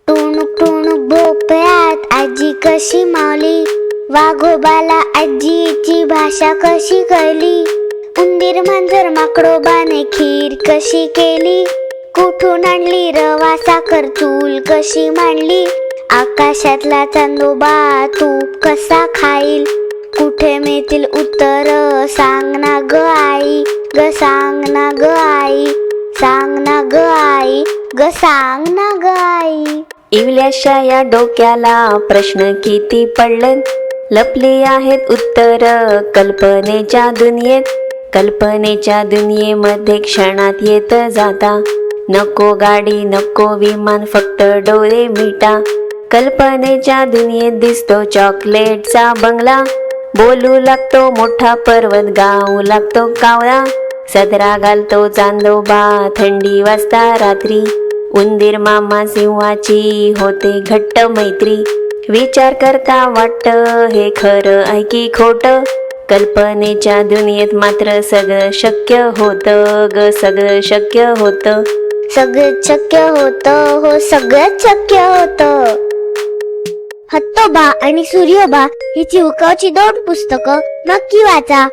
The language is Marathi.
टुणूक टुणूक भोपळ्यात आजी कशी मावली, वाघोबाला आजीची भाषा कशी कळली, उंदीर मांजर माकडोबाने खीर कशी केली, कुठून आणली रवा साखर चूल कशी मांडली, आकाशातला चांदोबा तूप कसा खाईल, कुठे मिळतील उत्तर सांग ना ग आई, ग सांग ना ग आई, सांग ना ग आई, ग सांग ना ग आई. इवल्याशा या डोक्याला प्रश्न किती पडलेत, लपली आहेत उत्तर कल्पनेच्या दुनियेत. कल्पनेच्या दुनियेमध्ये क्षणात येत जाता, नको गाडी नको विमान फक्त डोळे मिटा. कल्पनेच्या दुनियेत दिसतो चॉकलेटचा बंगला, बोलू लागतो मोठा पर्वत गाऊ लागतो कावळा, सदरा घालतो चांदोबा थंडी वाजता रात्री, उंदीर मामा सिंहाची होते घट्ट मैत्री. विचार करता वाटत हे खरं आहे की खोटं, कल्पनेच्या दुनियेत मात्र सगळं शक्य होतं ग, सगळं शक्य होतं. सगळं शक्य होतं, हो सगळं शक्य होतं. हत्तोबा आणि सूर्योबा ही चिवकावची 2 पुस्तकं नक्की वाचा.